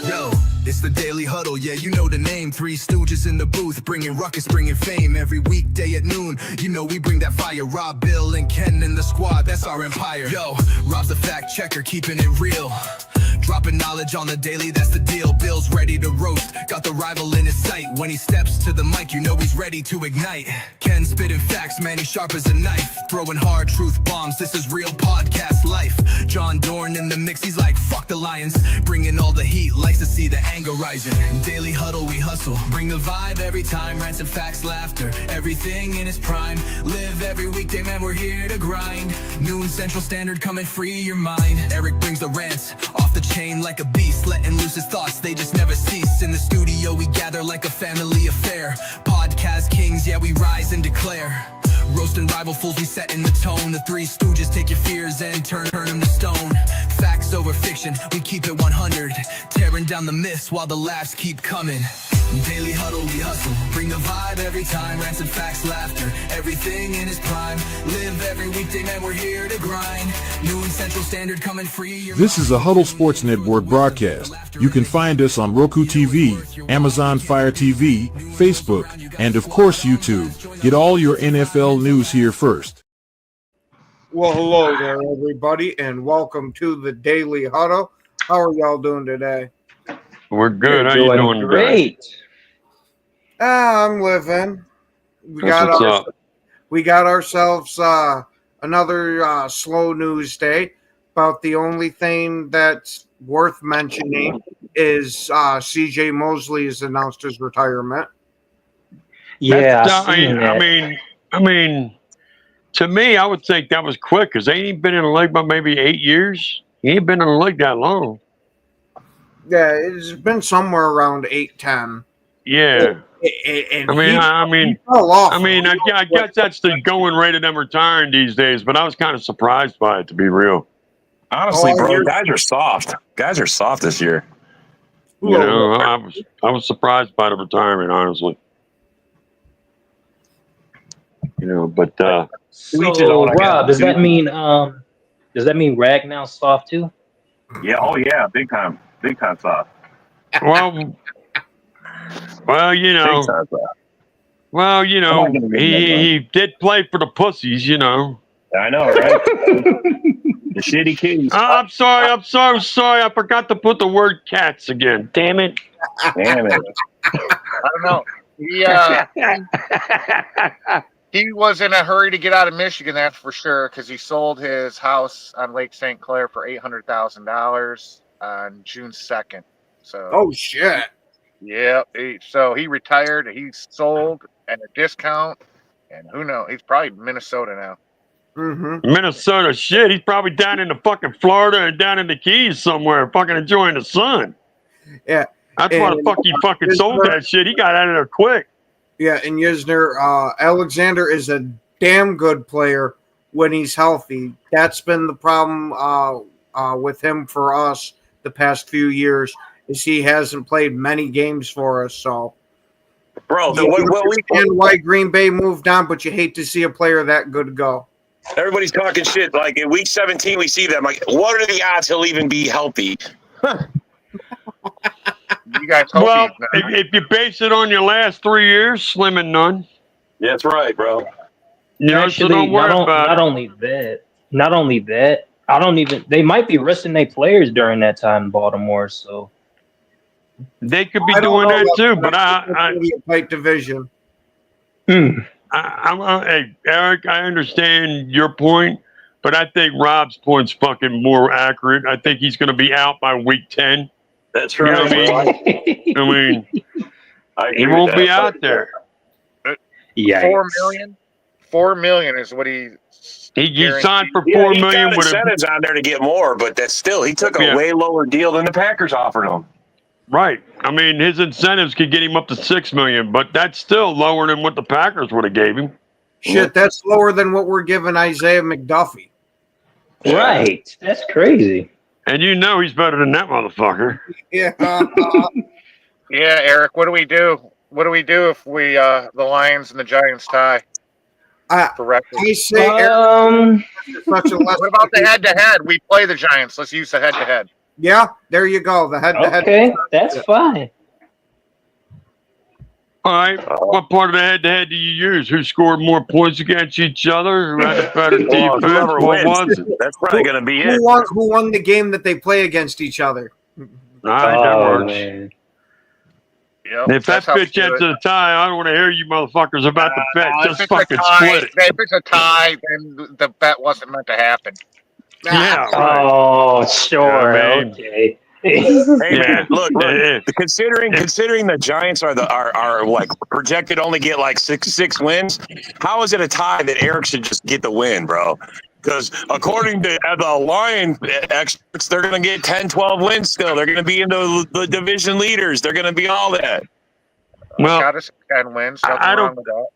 Yo, it's the Daily Huddle, yeah, you know the name. Three stooges in the booth, bringing ruckus, bringing fame. Every weekday at noon, you know we bring that fire. Rob, Bill, and Ken in the squad, that's our empire. Yo, Rob's the fact checker, keeping it real. Dropping knowledge on the daily, that's the deal. Bill's ready to roast, got the rival in his sight. When he steps to the mic, you know he's ready to ignite. Ken spitting facts, man, he's sharp as a knife. Throwing hard truth bombs, this is real podcast life. John Dorn in the mix, he's like, fuck the Lions. Bringing all the heat, likes to see the anger rising. Daily Huddle, we hustle, bring the vibe every time. Rants and facts, laughter, everything in its prime. Live every weekday, man, we're here to grind. Noon Central Standard, come and free your mind. Eric brings the rants, off the chain like a beast. Letting loose his thoughts, they just never cease. In the studio, we gather like a family affair. Podcast kings, yeah, we rise and declare. Roasting rival fools, we setting the tone. The Three Stooges take your fears and turn them to stone. Facts over fiction, we keep it 100. Tearing down the myths while the laughs keep coming. Daily Huddle, we hustle, bring the vibe every time. Rants and facts, laughter, everything in its prime. Live every weekday, man, we're here to grind. Noon Central Standard, come and free your This is a Huddle Sports Network broadcast. You can find us on Roku TV, Amazon Fire TV, Facebook, and of course YouTube. Get all your NFL news here first. Well, hello there, everybody, and welcome to the Daily Huddle. How are y'all doing today? We're good. How you doing? Great. I'm living. We That's got ourselves another slow news day. About the only thing that's worth mentioning is C.J. Mosley has announced his retirement. Yeah, I mean, to me, I would think that was quick because they ain't been in the league about maybe 8 years. He ain't been in the league that long. Yeah, it's been somewhere around 8-10. Yeah. And I guess that's the going rate of them retiring these days, but I was kind of surprised by it, to be real. Honestly, bro, guys are soft. Guys are soft this year. You know, I was surprised by the retirement, honestly. You know, but so Rob, does that mean Ragnow's soft too? Yeah, oh yeah, big time soft. Well, you know, he did play for the pussies, you know. I know, right? The shitty kids. I'm sorry. I forgot to put the word cats again. Damn it. Damn it. I don't know. He was in a hurry to get out of Michigan, that's for sure, because he sold his house on Lake St. Clair for $800,000 on June 2nd. So. Oh shit. Yeah. So he retired. He's sold at a discount, and who knows? He's probably Minnesota now. Mm-hmm. Minnesota, shit. He's probably down in the fucking Florida and down in the Keys somewhere, fucking enjoying the sun. Yeah. That's why the fuck he fucking sold that shit. He got out of there quick. Yeah, and Yesner, Alexander is a damn good player when he's healthy. That's been the problem with him for us the past few years, is he hasn't played many games for us. So, bro, you understand why Green Bay moved on, but you hate to see a player that good go. Everybody's talking shit. Like in week 17, we see them. Like, what are the odds he'll even be healthy? You guys hope well, if you base it on your last 3 years, slim and none. Yeah, that's right, bro. You know, so don't worry about it. Not only that, they might be resting their players during that time in Baltimore, so they could be doing that too. But I fight division. Hey, Eric, I understand your point, but I think Rob's point's fucking more accurate. I think he's going to be out by week 10. That's right. You know what I mean? He won't be out there. Yeah, $4 million is what he signed for $4 million with incentives on there to get more, but that's still he took a way lower deal than the Packers offered him. Right. I mean, his incentives could get him up to $6 million, but that's still lower than what the Packers would have gave him. Shit, that's lower than what we're giving Isaiah McDuffie. Right. That's crazy. And you know he's better than that motherfucker. Yeah. Yeah, Eric, what do we do? What do we do if we the Lions and the Giants tie? I say, what about the head-to-head? We play the Giants. Let's use the head-to-head. Yeah, there you go. The head-to-head. Okay, that's fine. All right. What part of the head-to-head do you use? Who scored more points against each other? Who had a better Well, defense? whoever What wins, was it? that's probably going to be it. Who won the game that they play against each other? All right, that Oh works. man. Yep, If that that's how we bitch do ends it. in a tie, I don't want to hear you motherfuckers about the bet. If Just it's a fucking tie, split it. if it's a tie, then the bet wasn't meant to happen. Yeah, right. Oh, sure. I mean, Okay. Hey yeah. man, look. Eh, Considering the Giants are like projected to only get like six wins, how is it a tie that Eric should just get the win, bro? Because according to the Lion experts, they're going to get 10, 12 wins still. They're going to be into the division leaders. They're going to be all that. Well, Got us 10 wins. Nothing I wrong don't. with that.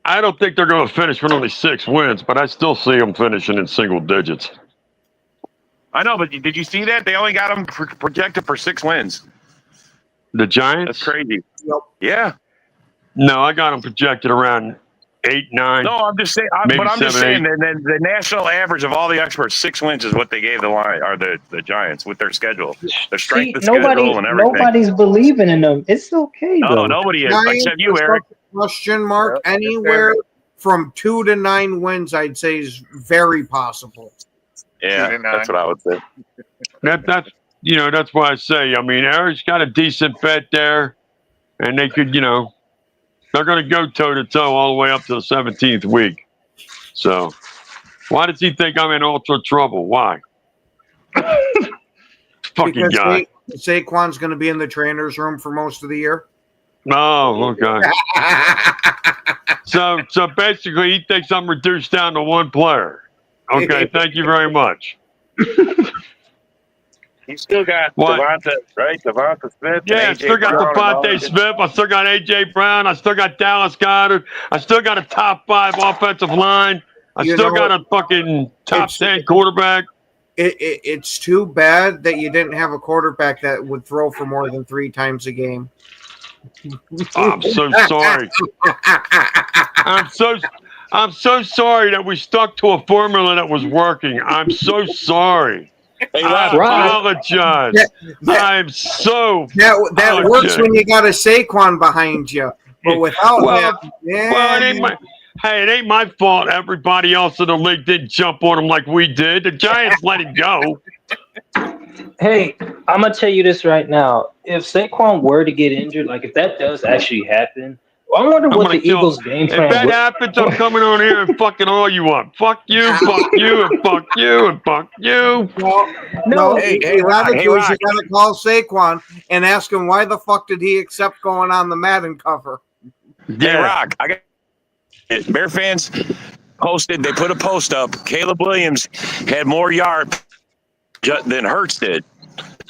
I don't think they're going to finish with only 6 wins, but I still see them finishing in single digits. I know, but did you see that? They only got them projected for 6 wins. The Giants? That's crazy. Yep. Yeah. No, I got them projected around 8, 9. No, I'm just saying. Maybe But I'm just 7, saying that the national average of all the experts, 6 wins is what they gave the Lion or the Giants with their schedule, their strength of schedule and everything. Nobody's believing in them. It's okay No, though. nobody is Giants except you, are Eric. such a question mark. Yep, Anywhere from 2 to 9 wins, I'd say, is very possible. Yeah, 2 to 9. that's what I would say. That's why I say, I mean, Eric's got a decent bet there, and they could, they're going to go toe-to-toe all the way up to the 17th week. So, why does he think I'm in ultra trouble? Why? Fucking Because guy. Saquon's going to be in the trainer's room for most of the year. Oh, okay. So basically, he thinks I'm reduced down to 1 player. Okay, thank you very much. You still got What? Devonta, right? Devonta Smith. Yeah, I and still got Brown and all Devontae that. Smith. I still got A.J. Brown. I still got Dallas Goedert. I still got a top 5 offensive line. I You still know, got a fucking top it's- 10 quarterback. It's too bad that you didn't have a quarterback that would throw for more than 3 times a game. Oh, I'm so sorry. I'm so sorry that we stuck to a formula that was working. I'm so sorry. Hey, I Rob. apologize. I'm so. That works when you got a Saquon behind you, but without Well, him, yeah. Well, it ain't my fault. Everybody else in the league didn't jump on him like we did. The Giants let him go. Hey, I'm gonna tell you this right now. If Saquon were to get injured, like if that does actually happen, I wonder I'm what gonna the Eagles' game If plan that would. happens, I'm coming on here and fucking all you up. Fuck you, fuck you, and fuck you, and fuck you. No, Hey, you hey, gotta Rock, hey, do is you Rock. gotta call Saquon and ask him why the fuck did he accept going on the Madden cover. Hey, Rock, I got Bear fans posted. They put a post up. Caleb Williams had more yards than Hurts did.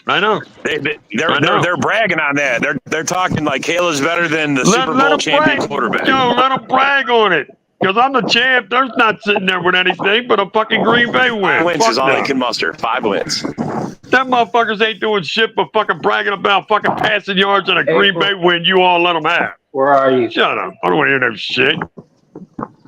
I know. They're bragging on that. They're talking like Caleb's better than the Super Let Bowl him champion brag. quarterback. Yo, let him brag on it. Because I'm the champ. There's not sitting there with anything but a fucking Green Bay 5 win. wins Fuck is all no. they can muster. 5 wins. That motherfuckers ain't doing shit but fucking bragging about fucking passing yards and a Green April. Bay win you all let them have. Where are you? Shut up. I don't want to hear that shit.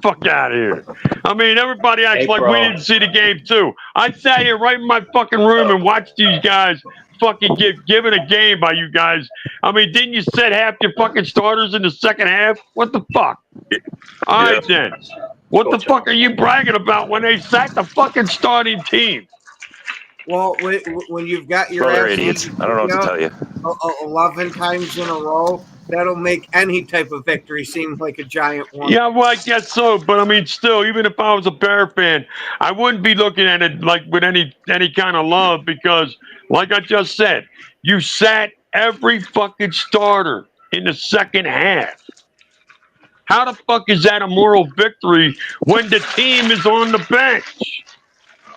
Fuck out of here. I mean, everybody acts like we April. didn't see the game, too. I sat here right in my fucking room and watched these guys fucking get given a game by you guys. I mean, didn't you set half your fucking starters in the second half? What the fuck? All right, then. What the fuck are you bragging about when they sat the fucking starting team? Well, when you've got your Well, they're ass idiots. I don't know what to tell you. 11 times in a row, that'll make any type of victory seem like a giant one. Yeah, well, I guess so. But I mean, still, even if I was a Bear fan, I wouldn't be looking at it like with any kind of love because, like I just said, you sat every fucking starter in the second half. How the fuck is that a moral victory when the team is on the bench?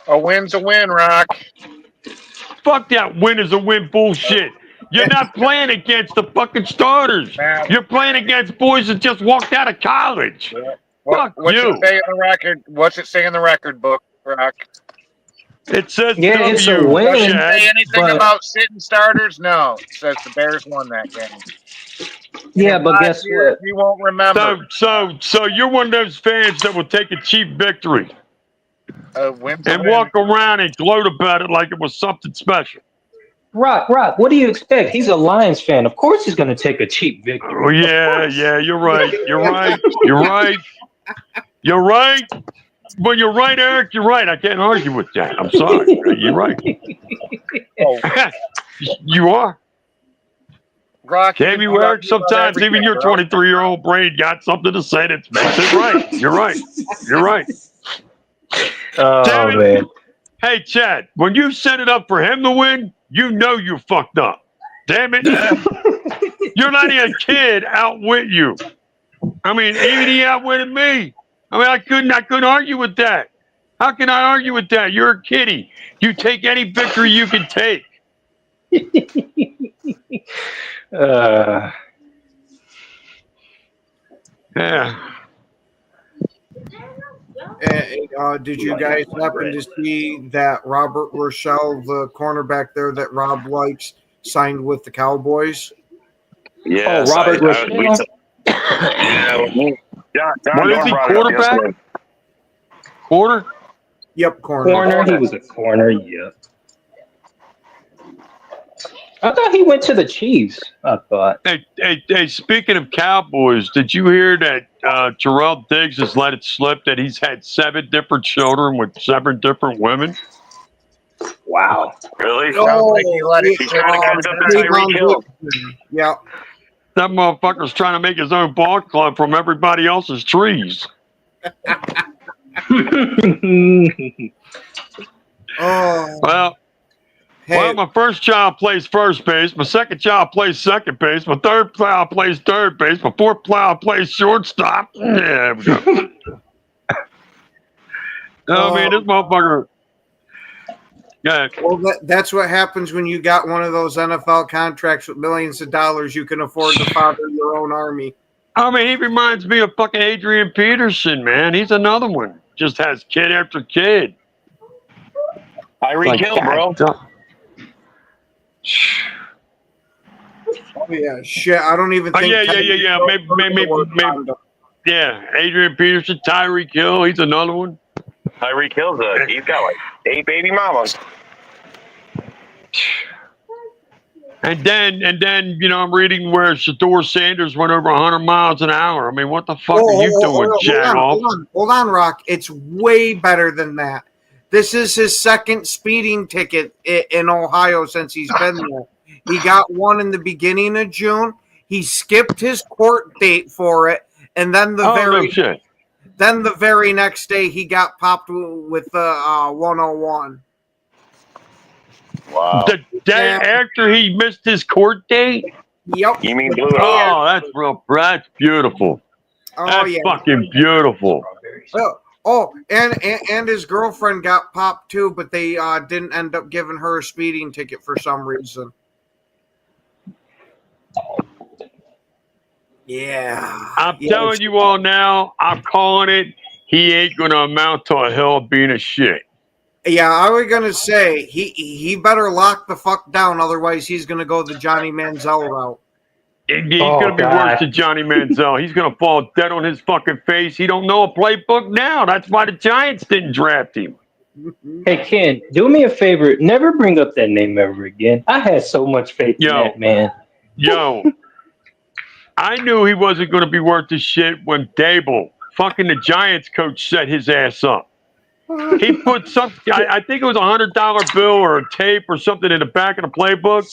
A win's a win, Rock. Fuck that win is a win bullshit. You're not playing against the fucking starters. Man. You're playing against boys that just walked out of college. Fuck What's you. it say in the record? What's it say in the record book, Rock? It says Yeah, W. it's a win. Does it Chad. say anything but- about sitting starters? No. It says the Bears won that game. Yeah, but 5 guess years, what? We won't remember. So you're one of those fans that will take a cheap victory A win's a and win. walk around and gloat about it like it was something special. Rock, what do you expect? He's a Lions fan. Of course he's going to take a cheap victory. Oh, yeah, you're right. You're right. You're right. You're right. Well, you're right, Eric. You're right. I can't argue with that. I'm sorry. You're right. You are. Rock, Damn you, Eric. Sometimes even your 23-year-old brain got something to say that makes it right. You're right. You're right. Oh, Damn it. man. Hey, Chad, when you set it up for him to win, you know you fucked up. Damn it. You're letting a kid outwit you. I mean, even he outwitted me. I mean, I couldn't argue with that. How can I argue with that? You're a kiddie. You take any victory you can take. Yeah. Did you guys happen to see that Robert Rochelle, the cornerback there that Rob likes, signed with the Cowboys? Yes, Robert Rochelle. What is he, quarterback? Quarter? Yep, Corner. He was a corner. Yep. I thought he went to the Chiefs. I thought. Hey, speaking of Cowboys, did you hear that Terrell Diggs has let it slip that he's had 7 different children with 7 different women? Wow. Really? Oh, He's trying to catch up to Tyreek Hill. Yeah. That motherfucker's trying to make his own ball club from everybody else's trees. Oh. Well, my first child plays first base. My second child plays second base. My third child plays third base. My fourth child plays shortstop. Yeah, we go. I mean, this motherfucker. Yeah. Well, that's what happens when you got one of those NFL contracts with millions of dollars. You can afford to father your own army. I mean, he reminds me of fucking Adrian Peterson, man. He's another one. Just has kid after kid. Tyreek Hill, bro. Oh, yeah, shit. I don't even think. Yeah. Maybe. Yeah, Adrian Peterson, Tyreek Hill. He's another one. Tyreek Hill's he's got like 8 baby mamas. And then, I'm reading where Shador Sanders went over 100 miles an hour. I mean, what the fuck are you doing, Jagoff? Hold on, Rock. It's way better than that. This is his second speeding ticket in Ohio since he's been there. He got one in the beginning of June. He skipped his court date for it, and then the very next day he got popped with the 101. Wow. The day after he missed his court date? Yep. You mean blew it Oh, that's beautiful. That's fucking beautiful. And his girlfriend got popped too, but they didn't end up giving her a speeding ticket for some reason. Yeah. I'm telling you all now, I'm calling it. He ain't going to amount to a hell of being a shit. Yeah, I was going to say, he better lock the fuck down, otherwise he's going to go the Johnny Manziel route. He's going to be worse than Johnny Manziel. He's going to fall dead on his fucking face. He don't know a playbook now. That's why the Giants didn't draft him. Hey, Ken, do me a favor. Never bring up that name ever again. I had so much faith in that man. Yo, I knew he wasn't going to be worth the shit when Dable, fucking the Giants coach, set his ass up. He put something, I think it was $100 bill or a tape or something in the back of the playbook.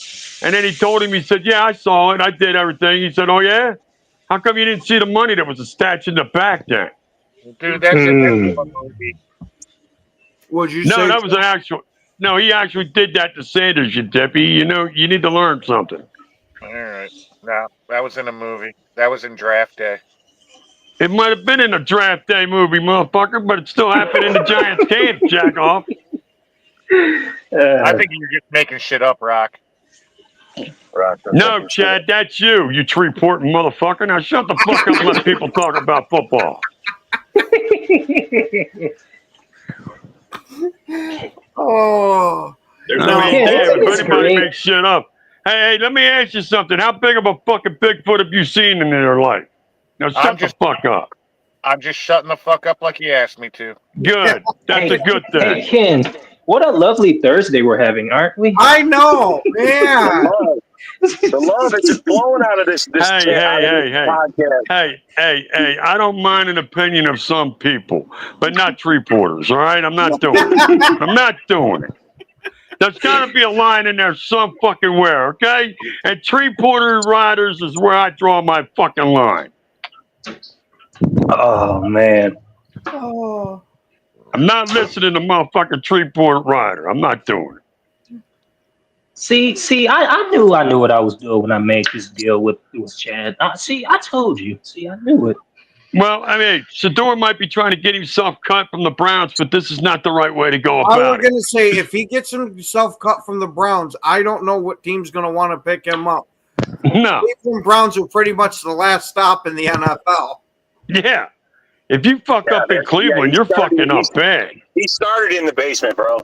And then he told him, he said, yeah, I saw it. I did everything. He said, oh, yeah? How come you didn't see the money that was attached in the back then? Dude, that's a movie. Would you No, say that was an actual. No, he actually did that to Sanders, you dippy. You know, you need to learn something. All right. No, that was in a movie. That was in Draft Day. It might have been in a draft day movie, motherfucker, but it still happened in the Giants camp, jack off. I think you're just making shit up, Rock. No, Chad, that's you, you tree-porting motherfucker. Now shut the fuck up and let people talk about football. Oh. If anybody makes shit up. Hey, let me ask you something. How big of a fucking Bigfoot have you seen in your life? Now shut the fuck up. I'm just shutting the fuck up like you asked me to. Good. That's a good thing. Hey, Ken, What a lovely Thursday we're having, aren't we? I know, man. The love is just flowing out of this podcast. Hey, I don't mind an opinion of some people, but not tree porters, all right? I'm not doing it. I'm not doing it. There's got to be a line in there some fucking where, okay? And tree porter riders is where I draw my fucking line. Oh man. Oh. I'm not listening to motherfucking tree porter rider. I'm not doing it. See, I knew what I was doing when I made this deal with Chad. I told you. See, I knew it. Well, I mean, Shador might be trying to get himself cut from the Browns, but this is not the right way to go I about was going to say, if he gets himself cut from the Browns, I don't know what team's going to want to pick him up. it. No. Cleveland Browns are pretty much the last stop in the NFL. Yeah. If you fuck up in Cleveland, you're fucking up bad. He started in the basement, bro.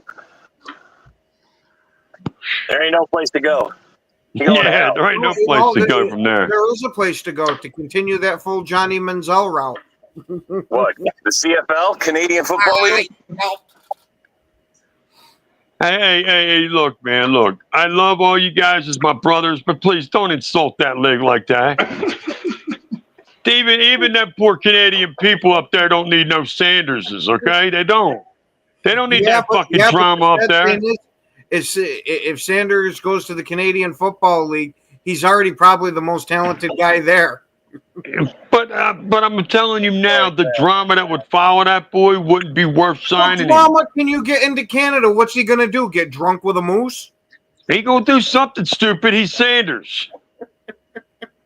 There ain't no place to go. Yeah, there ain't no place to go from there. There is a place to go to continue that full Johnny Manziel route. What? The CFL, Canadian Football League? Hey, look, man, look. I love all you guys as my brothers, but please don't insult that league like that. Even that poor Canadian people up there don't need no Sanderses, okay? They don't. They don't need that fucking drama up there. If Sanders goes to the Canadian Football League, he's already probably the most talented guy there. But I'm telling you now, the drama that would follow that boy wouldn't be worth signing. What drama can you get into Canada? What's he gonna do? Get drunk with a moose? He gonna do something stupid. He's Sanders.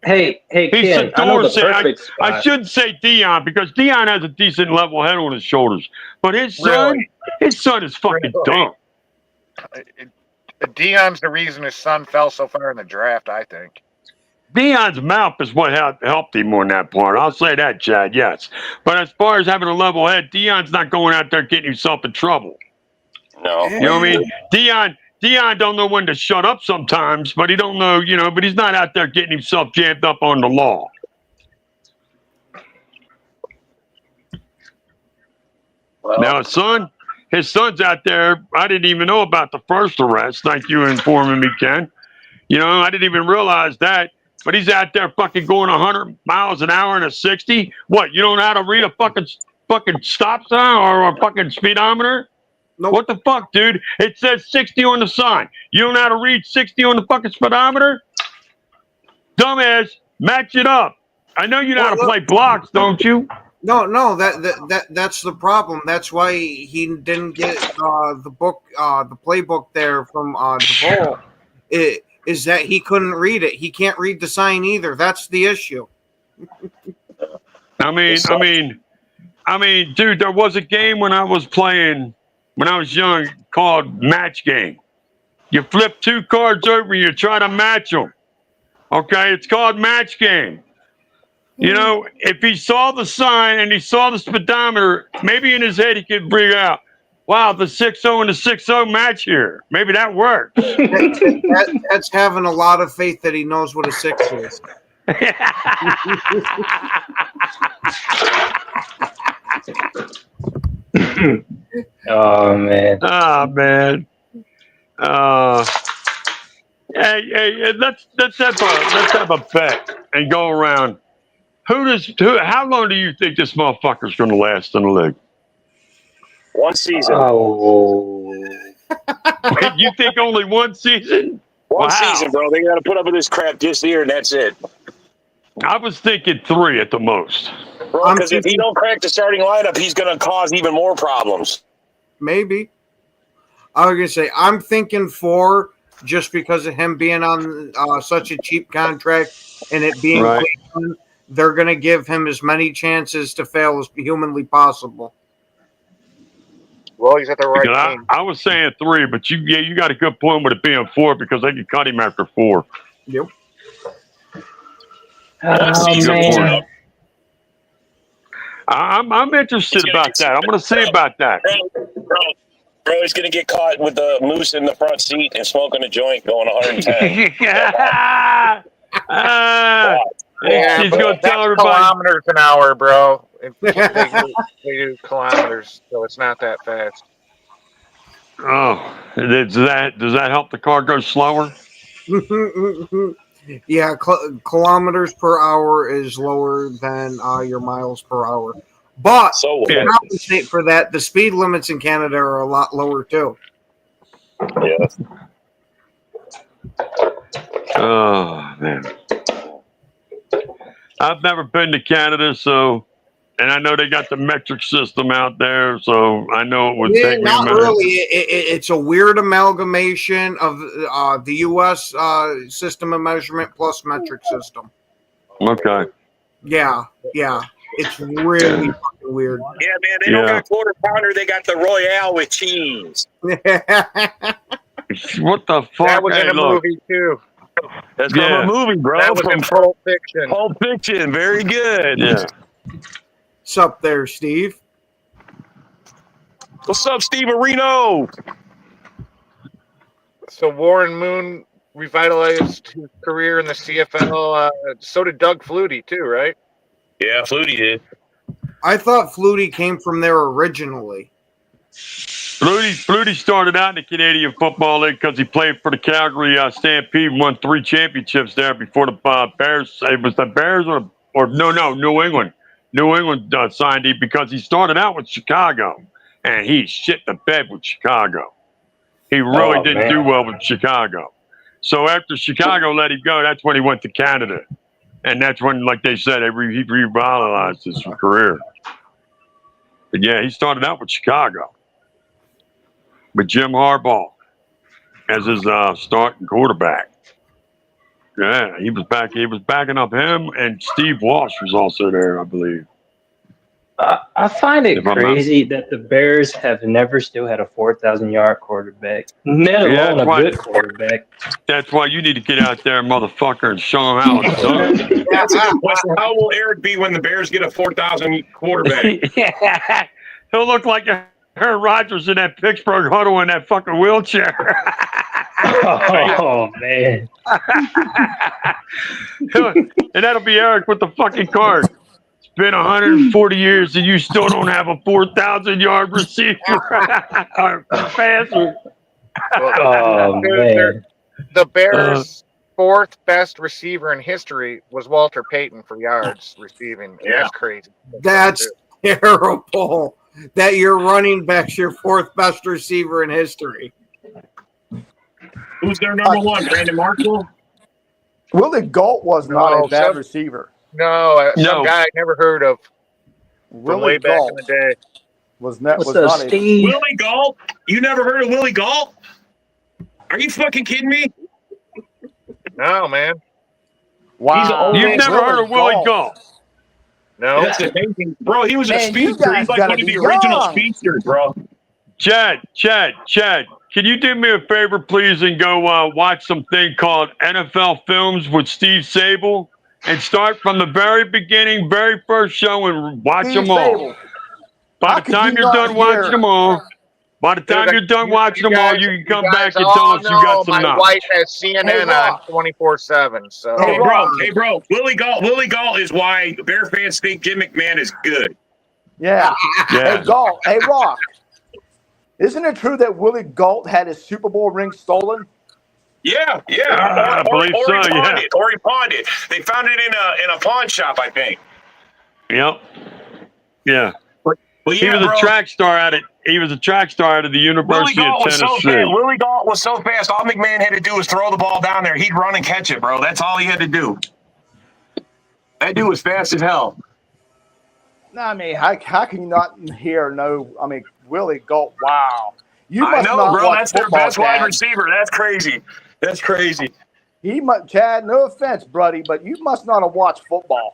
Hey, Ken, I know the perfect spot. I shouldn't say Dion because Dion has a decent level head on his shoulders, but his son is fucking dumb. Dion's the reason his son fell so far in the draft, I think. Dion's mouth is what helped him on that part. I'll say that, Chad, yes. But as far as having a level head, Dion's not going out there getting himself in trouble. No. You know what I mean? Dion don't know when to shut up sometimes, but he don't know, but he's not out there getting himself jammed up on the law. Well, now his son's out there. I didn't even know about the first arrest. Thank you for informing me, Ken. I didn't even realize that. But he's out there fucking going 100 miles an hour in a 60. What? You don't know how to read a fucking stop sign or a fucking speedometer? Nope. What the fuck, dude? It says 60 on the sign. You don't know how to read 60 on the fucking speedometer? Dumbass, match it up. I know you know how to play blocks, don't you? No, that's the problem. That's why he didn't get the playbook there from DeVol. It is that he couldn't read it. He can't read the sign either. That's the issue. I mean, dude, there was a game when I was playing when I was young called Match Game. You flip two cards over and you try to match them. Okay, it's called Match Game. If he saw the sign and he saw the speedometer, maybe in his head he could bring out, wow, the 6-0 and the 6-0 match here. Maybe that works. That's having a lot of faith that he knows what a 6 is. Oh man. Hey, let's have a bet and go around. How long do you think this motherfucker's going to last in the league? One season. Oh. You think only one season? One season, bro. They got to put up with this crap this year, and that's it. I was thinking 3 at the most. Bro, because if he don't crack the starting lineup, he's going to cause even more problems. Maybe. I was going to say, I'm thinking 4 just because of him being on such a cheap contract and it being Cleveland. They're going to give him as many chances to fail as humanly possible. Well, he's at the right team. I was saying 3, but you got a good point with it being 4 because they can cut him after 4. Yep. Man. I'm interested about that. I'm going to say about that. Bro, he's going to get caught with the moose in the front seat and smoking a joint going 110. He's going to tell everybody. Kilometers an hour, bro. They do kilometers, so it's not that fast. Oh, does that help the car go slower? Yeah, kilometers per hour is lower than your miles per hour. But So to compensate for that, the speed limits in Canada are a lot lower too. yeah. Oh man, I've never been to Canada, so and I know they got the metric system out there, so I know it would take me a Not minute. really. It's a weird amalgamation of the U.S. System of measurement plus metric system. Okay. Yeah. It's really fucking weird. Yeah, man, they don't got quarter pounder. They got the Royale with cheese. What the fuck? That was Hey, in a look. movie too. That's from a movie, bro. That was from in Pulp Fiction. Pulp Fiction. Very good. Yeah. What's up there, Steve? What's up, Steve Areno? So Warren Moon revitalized his career in the CFL. So did Doug Flutie too, right? Yeah, Flutie did. I thought Flutie came from there originally. Flutie started out in the Canadian Football League because he played for the Calgary Stampede, won 3 championships there before the Bears. It was the Bears or New England. New England signed him because he started out with Chicago, and he shit the bed with Chicago. He really didn't do well with Chicago. So after Chicago let him go, that's when he went to Canada. And that's when, like they said, he revitalized his career. But yeah, he started out with Chicago. With Jim Harbaugh as his starting quarterback. Yeah, he was backing up him, and Steve Walsh was also there, I believe. I find it crazy that the Bears have never still had a 4,000-yard quarterback, let alone a good quarterback. That's why you need to get out there, motherfucker, and show them how it's done. That's a good question. How will Eric be when the Bears get a 4,000 quarterback? Yeah. He'll look like Aaron Rodgers in that Pittsburgh huddle in that fucking wheelchair. Oh, man. And that'll be Eric with the fucking card. It's been 140 years and you still don't have a 4,000-yard receiver. Passer. Oh, man. The Bears' fourth best receiver in history was Walter Payton for yards receiving. Yeah. That's crazy. That's terrible. That your running back's your fourth best receiver in history. Who's their number one? Brandon Marshall? Willie Galt was not a bad receiver. No, some guy I never heard of from way back in the day. Was not Steve? Willie Galt? You never heard of Willie Galt? Are you fucking kidding me? No, man. Wow. You've never heard of Willie Galt? No. That's amazing. Bro, he was a speedster. He's like one of the original speedsters, bro. Chad, can you do me a favor, please, and go watch something called NFL Films with Steve Sable and start from the very beginning, very first show, and watch them all. By the time you're done watching them all, you can come back and tell us you got some knowledge. My wife has CNN on 24/7. So hey, bro, Willie Galt is why Bear fans think Jim McMahon is good. Yeah. Hey, Galt. Hey, Rock. Isn't it true that Willie Galt had his Super Bowl ring stolen? Yeah. I believe so. Or he pawned it. They found it in a pawn shop, I think. Yep. Yeah. Well, he was a track star at it. He was a track star at the University of Tennessee. Willie Galt was so fast. All McMahon had to do was throw the ball down there. He'd run and catch it, bro. That's all he had to do. That dude was fast as hell. No, I mean, how can you not Willie Galt, wow. I know, bro. That's their best wide receiver. That's crazy. Chad, no offense, buddy, but you must not have watched football.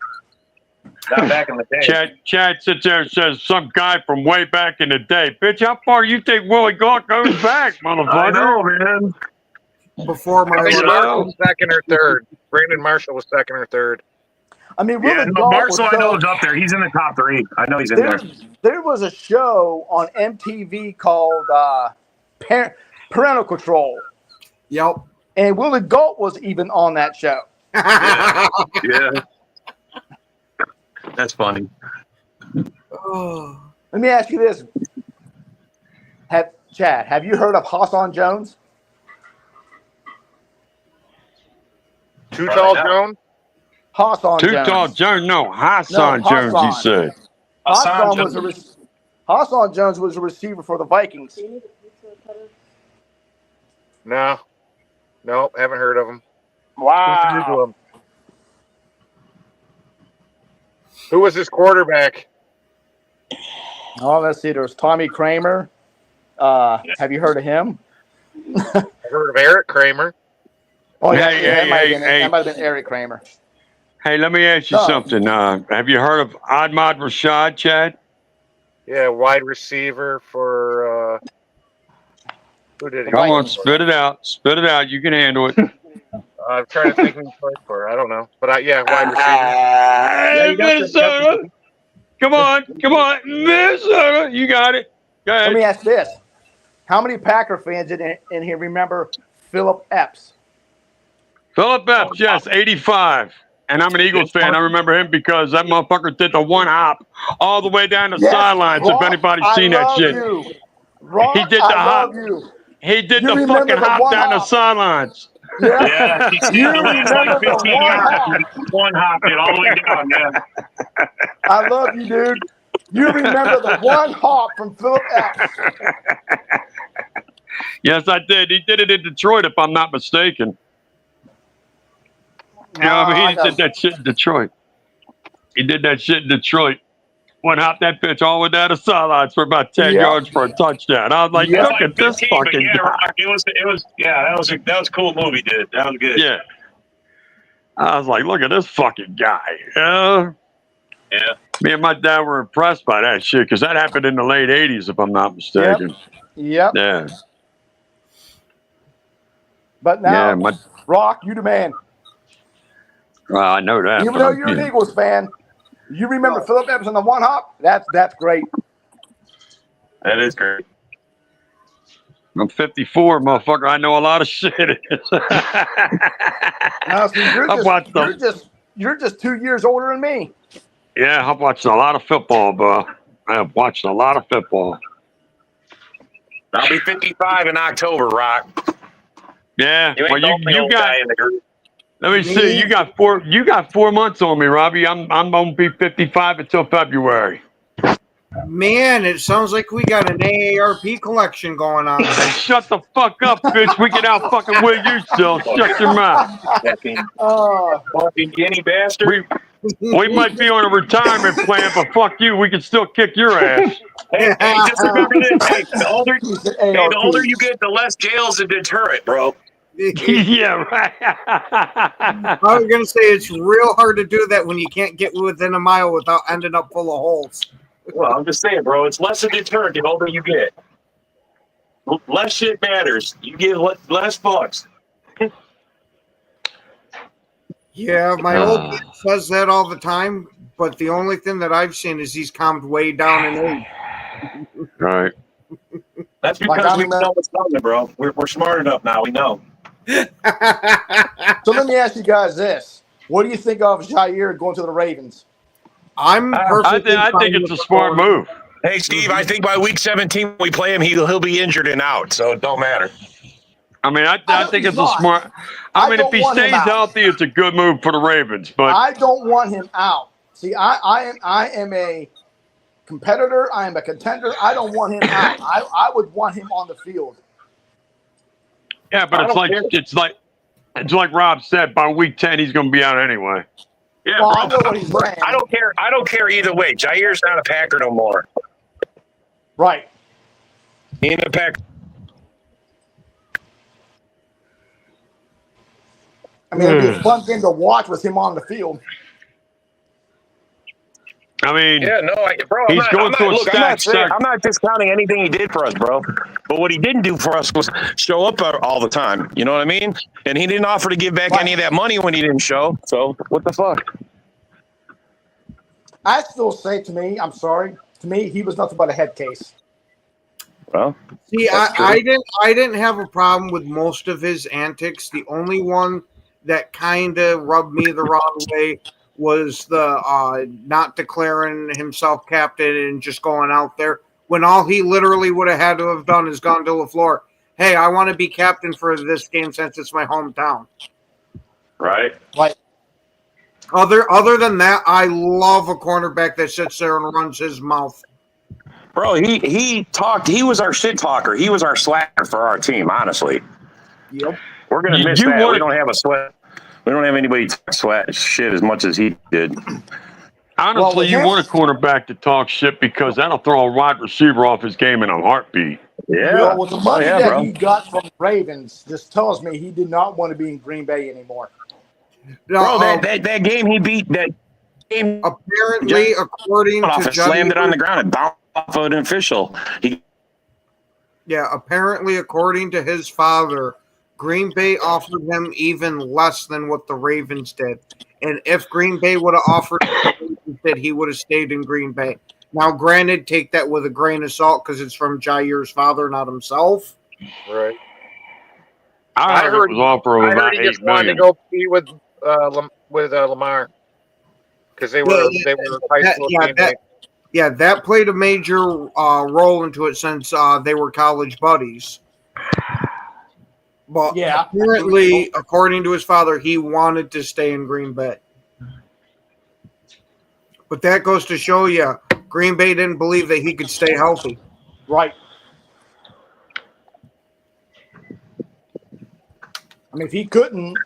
Not back in the day. Chad sits there and says, some guy from way back in the day. Bitch, how far you think Willie Galt goes back, motherfucker? I know, man. Before Marshall was second or third. Brandon Marshall was second or third. I mean, Marshall, I know, is up there. He's in the top 3. I know he's in there. There was a show on MTV called Parental Control. Yep. And Willie Galt was even on that show. Yeah. That's funny. Let me ask you this: Chad, have you heard of Hassan Jones? Too Tall Jones? Hassan Too Jones. Tall Jones. No, Hassan Jones, he said. Hassan Jones was a receiver for the Vikings. No. Nope, haven't heard of him. Wow. Who was his quarterback? Oh, let's see. There's Tommy Kramer. Have you heard of him? I heard of Eric Kramer. Oh, yeah. Hey, that might hey. have been Eric Kramer. Hey, let me ask you something. Have you heard of Ahmad Rashad, Chad? Yeah, wide receiver for who did he? Come on, spit it out. Spit it out. You can handle it. I'm trying to think who he played for. I don't know, but wide receiver. Yeah, Minnesota. Come on, Minnesota. You got it. Go ahead. Let me ask this: how many Packer fans in here remember Philip Epps? Philip Epps, yes, 85. And I'm an Eagles fan. I remember him because that motherfucker did the one hop all the way down the sidelines. If anybody's seen that shit, he did the hop. He did the fucking hop down the sidelines. Yeah, you remember the one hop it all the way down, man. I love you, dude. You remember the one hop from Philip Epps? Yes, I did. He did it in Detroit, if I'm not mistaken. You know what I mean? He did that shit in Detroit. One hop that pitch all the way down the sidelines for about 10 yards for a touchdown. I was like, look at this fucking guy. Rock, that was a cool movie, dude. That was good. Yeah. I was like, look at this fucking guy. Yeah. Me and my dad were impressed by that shit because that happened in the late 80s, if I'm not mistaken. Yep. Yeah. But now, Rock, you the man. Well, I know that. Even though you're an Eagles fan, you remember Philip Epps on the one hop? That's great. That is great. I'm 54, motherfucker. I know a lot of shit. Now, see, you're just 2 years older than me. Yeah, I've watched a lot of football, bro. I've watched a lot of football. I'll be 55 in October, Rock. Yeah. You got in the group. Let me see. You got 4 months on me, Robbie. I'm gonna be 55 until February. Man, it sounds like we got an AARP collection going on. Hey, shut the fuck up, bitch. We can out fucking with you still. Shut your mouth. Fucking guinea bastard. We might be on a retirement plan, but fuck you. We can still kick your ass. Hey, just remember this. Hey, the older you get, the less jail's a deterrent, bro. Yeah, right. I was gonna say it's real hard to do that when you can't get within a mile without ending up full of holes. Well, I'm just saying, bro. It's less a deterrent the older you get. Less shit matters. You get less fucks. Yeah, my old man says that all the time, but the only thing that I've seen is he's calmed way down in age. Right. That's because we know what's coming, bro. We're smart enough now. We know. So let me ask you guys this: what do you think of Jair going to the Ravens? I think it's a smart move. Hey, Steve, I think by week 17 when we play him, he'll be injured and out, so it don't matter. I mean, I think it's a smart. I mean, if he stays healthy, it's a good move for the Ravens. But I don't want him out. See, I am a competitor. I am a contender. I don't want him out. I would want him on the field. Yeah, but it's like Rob said. By week 10, he's going to be out anyway. Yeah, well, bro, I know what he's saying. I don't care either way. Jair's not a Packer no more. Right. He ain't a Packer. I mean, it'd be a fun game to watch with him on the field. I mean, yeah, no, bro. I'm not discounting anything he did for us, bro. But what he didn't do for us was show up all the time. You know what I mean? And he didn't offer to give back any of that money when he didn't show. So what the fuck? I still say to me, he was nothing but a head case. Well, see, I didn't have a problem with most of his antics. The only one that kind of rubbed me the wrong way was the not declaring himself captain and just going out there when all he literally would have had to have done is gone to LaFleur. Hey, I want to be captain for this game since it's my hometown. Right. Like, Other than that, I love a cornerback that sits there and runs his mouth. Bro, he talked. He was our shit talker. He was our slacker for our team. Honestly, Yep. we're gonna miss that. We don't have a sweat. We don't have anybody talk sweat shit as much as he did. Honestly, you want a cornerback to talk shit because that'll throw a wide receiver off his game in a heartbeat. Yeah. Well, with the money that bro. he got from the Ravens, this tells me he did not want to be in Green Bay anymore. No, Bro, that game he beat that game. Apparently, according to Juddy, slammed it on the ground and bounced off of an official. Apparently, according to his father, Green Bay offered him even less than what the Ravens did. And if Green Bay would have offered what the Ravens did, he would have stayed in Green Bay. Now, granted, take that with a grain of salt because it's from Jair's father, not himself. Right. I heard it was offer of about he $8 just wanted to million. go be with Lamar because they were high school teammates. That played a major role into it since they were college buddies. But apparently, according to his father, he wanted to stay in Green Bay. But that goes to show you, Green Bay didn't believe that he could stay healthy. Right. I mean, if he couldn't,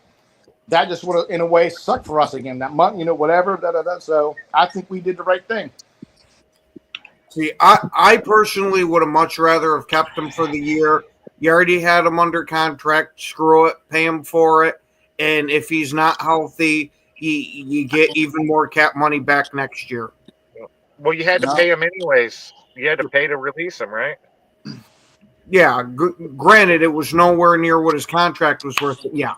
that just would have, in a way, sucked for us again. That month, whatever. So I think we did the right thing. See, I personally would have much rather have kept him for the year. You already had him under contract. Screw it. Pay him for it. And if he's not healthy, you get even more cap money back next year. Well, you had to pay him anyways. You had to pay to release him, right? Yeah. Granted, it was nowhere near what his contract was worth. Yeah.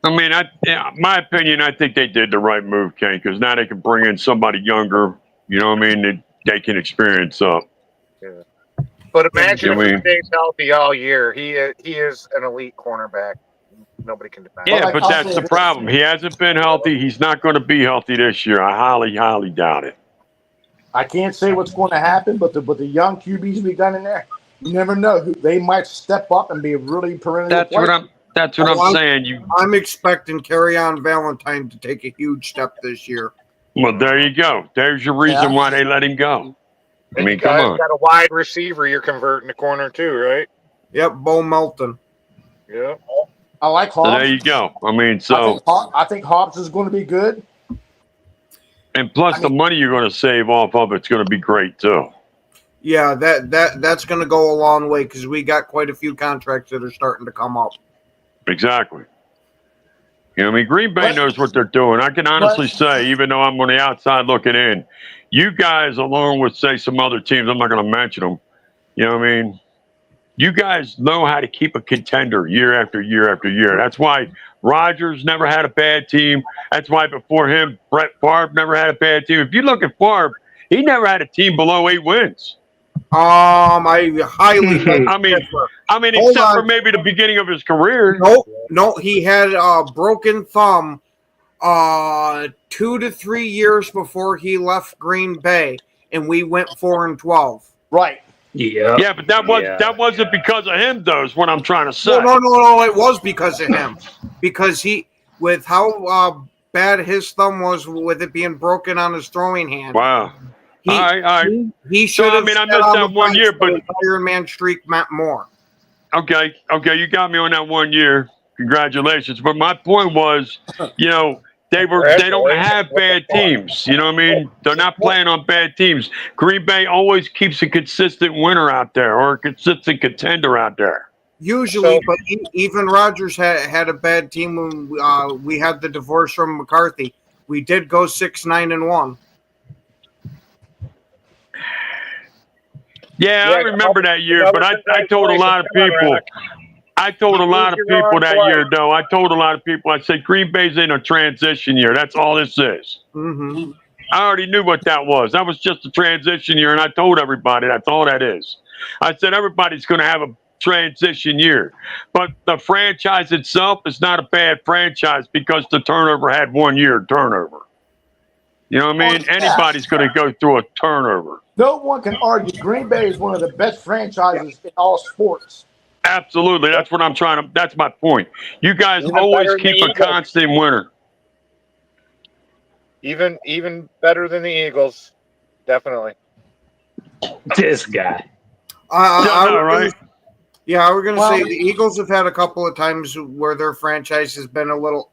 I mean, my opinion, I think they did the right move, Ken, because now they can bring in somebody younger. You know what I mean? That they can experience up. Yeah. But imagine if he stays healthy all year. He is an elite cornerback. Nobody can deny. Yeah, but that's the problem. He hasn't been healthy. He's not going to be healthy this year. I highly, highly doubt it. I can't say what's going to happen, but the young QBs we got in there, you never know. They might step up and be a really perennial player. That's what I'm saying. I'm expecting Kerryon Valentine to take a huge step this year. Well, there you go. There's your reason why they let him go. I mean, come on. You got a wide receiver you're converting to corner too, right? Yep, Bo Melton. Yeah. I like Hobbs. So there you go. I mean, I think Hobbs is going to be good. And plus, the money you're going to save off of it's going to be great too. Yeah, that's going to go a long way because we got quite a few contracts that are starting to come up. Exactly. You know, I mean, Green Bay knows what they're doing. I can honestly say, even though I'm on the outside looking in, you guys, along with, say, some other teams, I'm not going to mention them, you know what I mean? You guys know how to keep a contender year after year after year. That's why Rodgers never had a bad team. That's why before him, Brett Favre never had a bad team. If you look at Favre, he never had a team below 8 wins. I highly. I mean, except for maybe the beginning of his career. No, he had a broken thumb 2 to 3 years before he left Green Bay, and we went 4-12. Right. Yeah. Yeah, but that wasn't because of him, though, is what I'm trying to say. No, it was because of him. Because with how bad his thumb was with it being broken on his throwing hand. Wow. All right. He should have. I missed that 1 year, but Iron Man streak meant more. Okay, you got me on that 1 year. Congratulations. But my point was, they don't have bad teams. You know what I mean? They're not playing on bad teams. Green Bay always keeps a consistent winner out there or a consistent contender out there. Usually, but even Rodgers had a bad team when we had the divorce from McCarthy. We did go 6-9-1. Yeah, I remember that year, but I told a lot of people. I told a lot of people that year, though. I told a lot of people, I said, Green Bay's in a transition year. That's all this is. Mm-hmm. I already knew what that was. That was just a transition year, and I told everybody that's all that is. I said everybody's going to have a transition year. But the franchise itself is not a bad franchise because the turnover had 1 year turnover. You know what I mean? Anybody's going to go through a turnover. No one can argue Green Bay is one of the best franchises in all sports. Absolutely. That's what I'm trying to. That's my point. You guys Even always better than keep the a Eagles. constant winner. Even better than the Eagles, definitely. This guy. I was right? I was going to Well- say the Eagles have had a couple of times where their franchise has been a little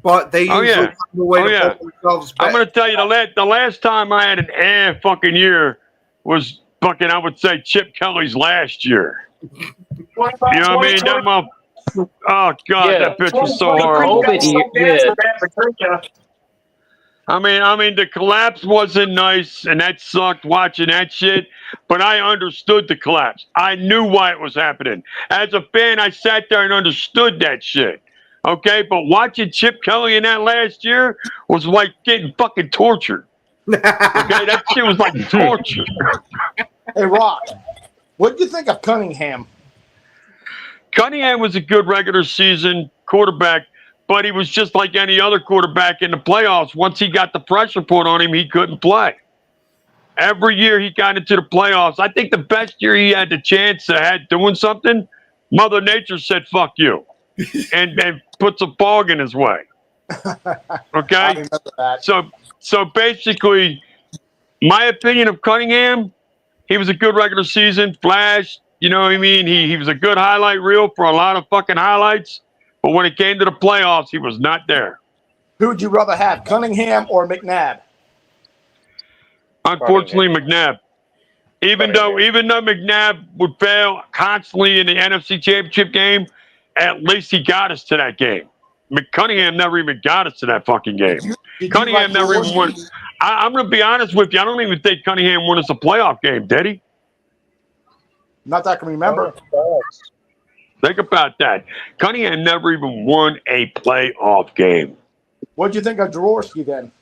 but they Oh, usually yeah. find a way Oh, to yeah. pull themselves back. I'm going to tell you the last time I had an fucking year was fucking, I would say, Chip Kelly's last year. You know what I mean? That oh, God, Yeah. that bitch was so The horrible. COVID year, yeah. I mean, the collapse wasn't nice, and that sucked watching that shit. But I understood the collapse. I knew why it was happening. As a fan, I sat there and understood that shit. Okay, but watching Chip Kelly in that last year was like getting fucking tortured. Okay, that shit was like torture. Hey, Rock, what do you think of Cunningham? Cunningham was a good regular season quarterback, but he was just like any other quarterback in the playoffs. Once he got the pressure put on him, he couldn't play. Every year he got into the playoffs. I think the best year he had the chance to have doing something, Mother Nature said, fuck you, and puts a fog in his way. I Okay? remember that. So basically, my opinion of Cunningham, he was a good regular season, flash, you know what I mean? He was a good highlight reel for a lot of fucking highlights, but when it came to the playoffs, he was not there. Who would you rather have, Cunningham or McNabb? Unfortunately, McNabb. Even though McNabb would fail constantly in the NFC Championship game, at least he got us to that game. Cunningham never even got us to that fucking game. Cunningham never even won. I'm going to be honest with you. I don't even think Cunningham won us a playoff game, did he? Not that I can remember. Think about that. Cunningham never even won a playoff game. What do you think of Jaworski then?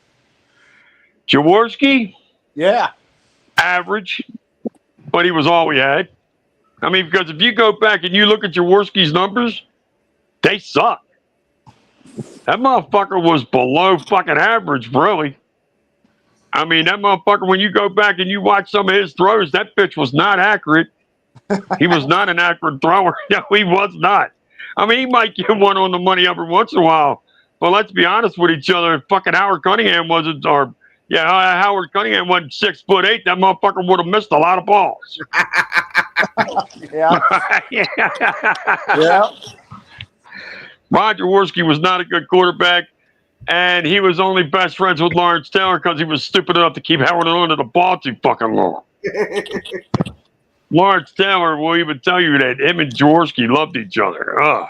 Jaworski, Yeah. average, but he was all we had. I mean, because if you go back and you look at Jaworski's numbers, they suck. That motherfucker was below fucking average, really. I mean, that motherfucker, when you go back and you watch some of his throws, that bitch was not accurate. He was not an accurate thrower. No, he was not. I mean, he might get one on the money every once in a while. But let's be honest with each other. If fucking Howard Cunningham wasn't, Howard Cunningham wasn't 6'8", that motherfucker would have missed a lot of balls. Yeah. Yeah. Roger Jaworski was not a good quarterback, and he was only best friends with Lawrence Taylor because he was stupid enough to keep hanging on to the ball too fucking long. Lawrence Taylor will even tell you that him and Jaworski loved each other. Ugh.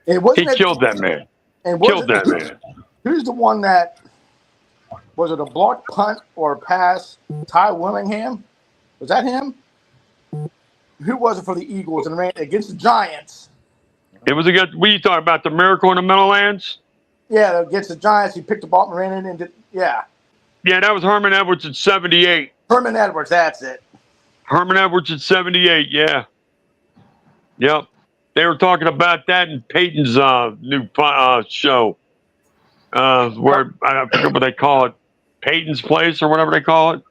He killed that man. Killed that man. Who's the one that was it a block punt or pass? Ty Willingham? Was that him? Who was it for the Eagles and ran against the Giants? It was against. What are you talking about? The Miracle in the Meadowlands? Yeah, against the Giants, he picked the ball and ran it into. Yeah. Yeah, that was Herman Edwards at 78. Herman Edwards, that's it. Herman Edwards at 78. Yeah. Yep. They were talking about that in Peyton's new show, where I forget what they call it, Peyton's Place or whatever they call it.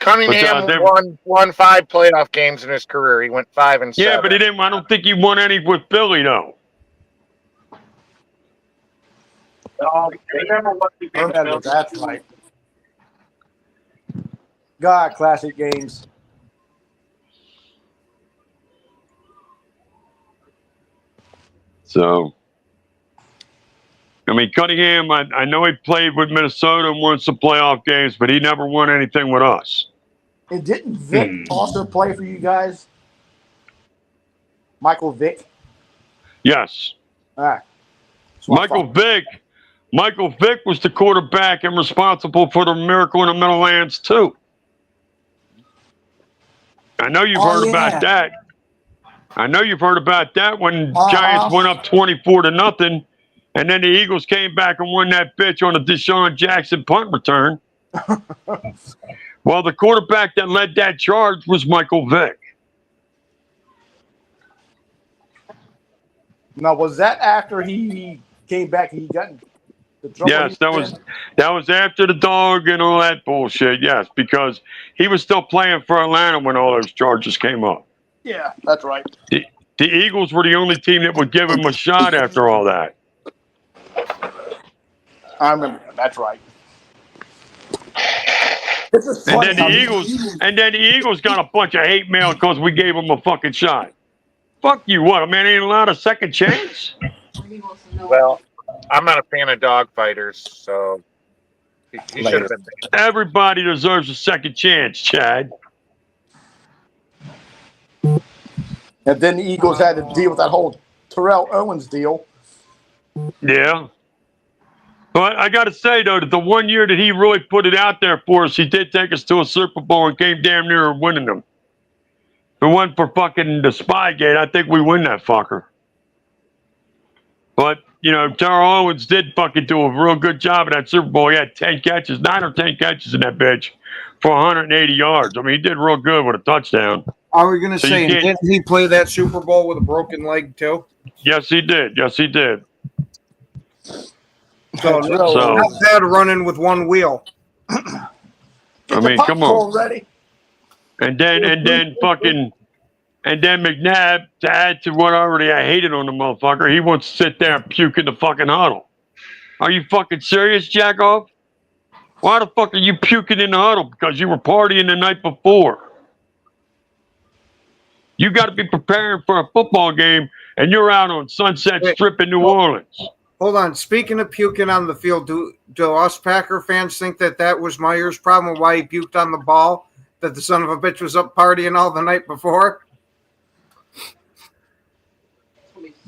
Cunningham won 5 playoff games in his career. He went 5-7. Yeah, but he didn't. I don't think he won any with Philly though. That's right. God, classic games. So, I mean, Cunningham, I know he played with Minnesota and won some playoff games, but he never won anything with us. And didn't Vic also play for you guys? Michael Vick? Yes. All right. Michael Vick was the quarterback and responsible for the Miracle in the Meadowlands too. I know you've heard about that. I know you've heard about that when Giants went up 24-0, and then the Eagles came back and won that bitch on a Deshaun Jackson punt return. Well, the quarterback that led that charge was Michael Vick. Now, was that after he came back and he got in the trouble? Yes, That was after the dog and all that bullshit, yes, because he was still playing for Atlanta when all those charges came up. Yeah, that's right. The Eagles were the only team that would give him a shot after all that. I remember that. That's right. This is And funny. then the Eagles got a bunch of hate mail because we gave them a fucking shot. Fuck you, what? A man ain't allowed a second chance? Well, I'm not a fan of dog fighters, so he should have been banned. Everybody deserves a second chance, Chad. And then the Eagles had to deal with that whole Terrell Owens deal. Yeah. But I got to say, though, that the 1 year that he really put it out there for us, he did take us to a Super Bowl and came damn near winning them. If it wasn't for fucking the Spygate, I think we win that fucker. But, you know, Terrell Owens did fucking do a real good job in that Super Bowl. He had 10 catches, 9 or 10 catches in that bitch for 180 yards. I mean, he did real good with a touchdown. I was going to So say, you can't- didn't he play that Super Bowl with a broken leg, too? Yes, he did. Yes, he did. So, not bad running with one wheel. I mean, come on. Ready? And then McNabb, to add to what already I hated on the motherfucker, he wants to sit there and puke in the fucking huddle. Are you fucking serious, Jackoff? Why the fuck are you puking in the huddle? Because you were partying the night before. You got to be preparing for a football game, and you're out on Sunset Strip in New Orleans. Hold on. Speaking of puking on the field, do us Packer fans think that was Myers' problem, why he puked on the ball, that the son of a bitch was up partying all the night before?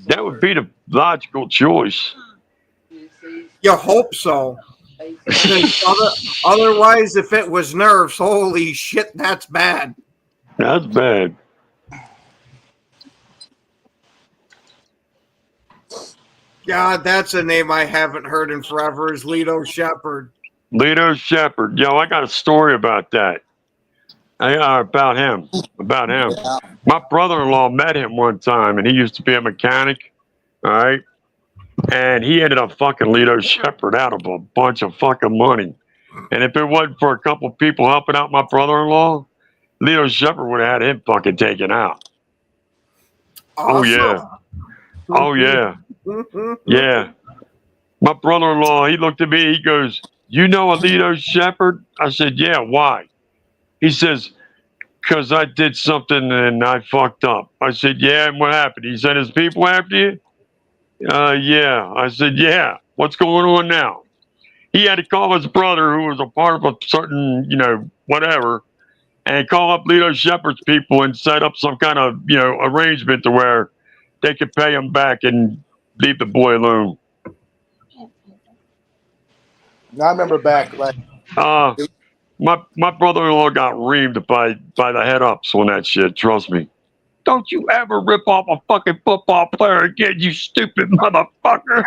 That would be the logical choice. You hope so. Otherwise, if it was nerves, holy shit, that's bad. That's bad. God, that's a name I haven't heard in forever, is Lito Shepherd. Lito Shepherd. Yo, I got a story about that. About him. Yeah. My brother-in-law met him one time, and he used to be a mechanic, all right? And he ended up fucking Lito Shepherd out of a bunch of fucking money. And if it wasn't for a couple people helping out my brother-in-law, Lito Shepherd would have had him fucking taken out. Awesome. Oh, yeah. Oh, yeah. Yeah. My brother-in-law, he looked at me, he goes, "You know a Lito Shepherd?" I said, "Yeah, why?" He says, "Because I did something and I fucked up." I said, "Yeah, and what happened?" He said, "His people after you?" Yeah. I said, "Yeah, what's going on now?" He had to call his brother, who was a part of a certain, you know, whatever, and call up Lito Shepherd's people and set up some kind of, you know, arrangement to where they could pay him back and leave the boy alone. I remember back, My brother-in-law got reamed by the head-ups on that shit. Trust me. Don't you ever rip off a fucking football player again, you stupid motherfucker.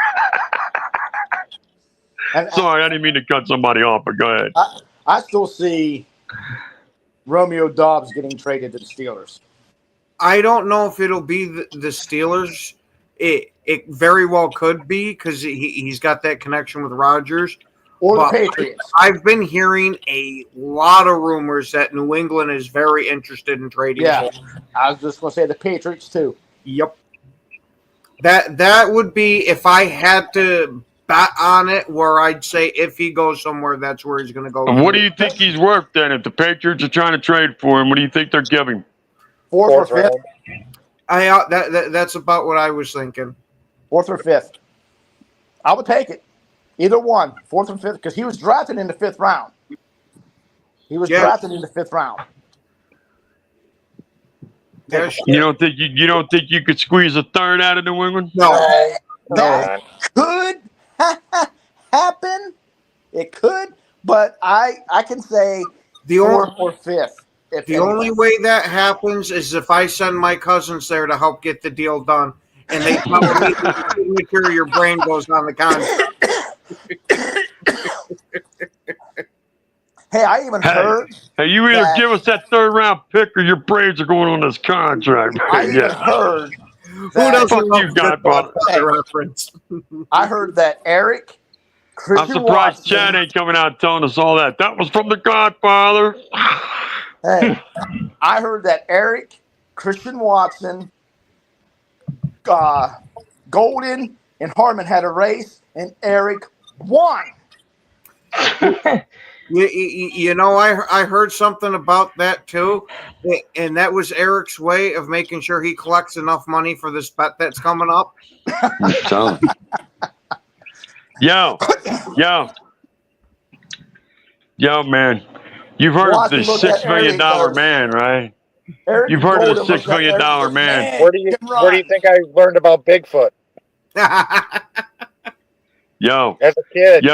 Sorry, I didn't mean to cut somebody off, but go ahead. I still see Romeo Doubs getting traded to the Steelers. I don't know if it'll be the Steelers. It very well could be because he's got that connection with Rodgers. Or the Patriots. I've been hearing a lot of rumors that New England is very interested in trading. Yeah, I was just going to say the Patriots too. Yep. That would be, if I had to bet on it, where I'd say if he goes somewhere, that's where he's going to go. And what do you think he's worth then? If the Patriots are trying to trade for him, what do you think they're giving? Fourth or fifth? That's about what I was thinking. Fourth or fifth. I would take it. Either one, fourth or fifth, because he was drafted in the fifth round. You don't think you could squeeze a third out of New England? No. That could happen. It could, but I can say fourth or fifth. The only way that happens is if I send my cousins there to help get the deal done, and they tell me the signature of your brain goes on the contract. Hey, I even heard. Hey, you either give us that third round pick or your brains are going on this contract. I even heard. Who doesn't love you, Godfather? reference? I heard that Eric I'm surprised Chad ain't coming out and telling us all that. That was from The Godfather. Hey, I heard that Eric, Christian Watson, Golden, and Harmon had a race, and Eric won. You know, I heard something about that too, and that was Eric's way of making sure he collects enough money for this bet that's coming up. Yo, man. You've heard of the $6 million man, right? Eric You've heard of the $6 million man. Where do you think I learned about Bigfoot? Yo, as a kid.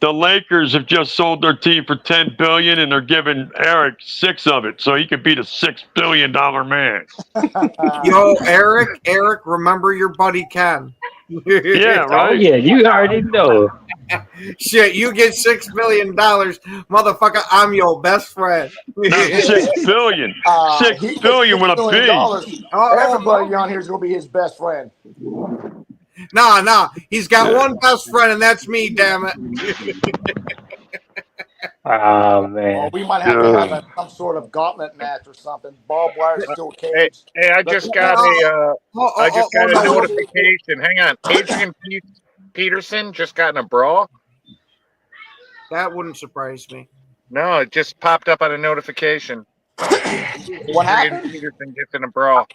The Lakers have just sold their team for $10 billion, and they're giving Eric 6 of it, so he could be the $6 billion man. Yo, Eric, remember your buddy Ken. Yeah, right. Oh yeah, you already know. Shit, you get $6 million, motherfucker. I'm your best friend. $6 billion. $6 billion with a B. Everybody on here is gonna be his best friend. Nah. He's got one best friend, and that's me. Damn it. Oh man. Well, we might have to have some sort of gauntlet match or something. Barbed wire, steel cage. Hey, I just got a notification. Hang on, Adrian Peterson just got in a brawl. That wouldn't surprise me. No, it just popped up on a notification. What happened? Peterson gets in a brawl.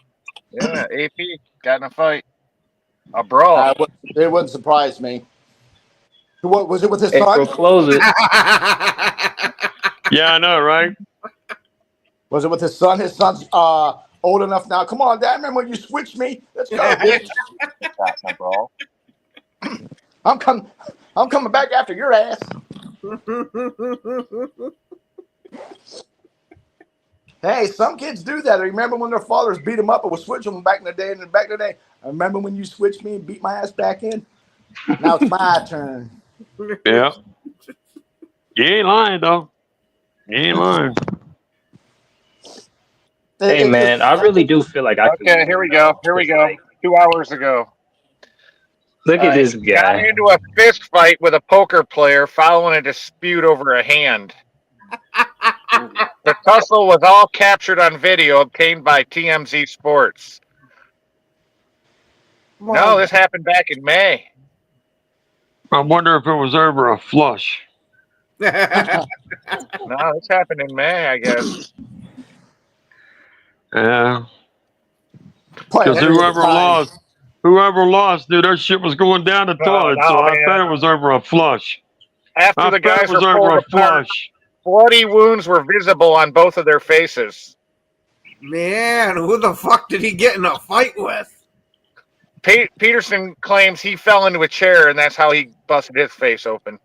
Yeah, AP got in a fight. A brawl. It wouldn't surprise me. What was it with his son? Close it. Yeah, I know, right? Was it with his son? His son's old enough now. Come on, Dad. Remember when you switched me? Let's go, bitch. That's a brawl. I'm coming back after your ass. Hey, some kids do that. I remember when their fathers beat them up and would switch them back in the day. I remember when you switched me and beat my ass back in. Now it's my turn. Yeah. You ain't lying, though. You ain't lying. Hey, man, I really do feel like I could. Okay, here we go. 2 hours ago. Look at this guy. Got into a fist fight with a poker player following a dispute over a hand. The tussle was all captured on video obtained by TMZ Sports. No, this happened back in May. I wonder if it was over a flush. No, this happened in May, I guess. Yeah. Because whoever lost, dude, their shit was going down the toilet. So I bet it was over a flush. After the guys were pulled apart, bloody wounds were visible on both of their faces. Man, who the fuck did he get in a fight with? Peterson claims he fell into a chair, and that's how he busted his face open.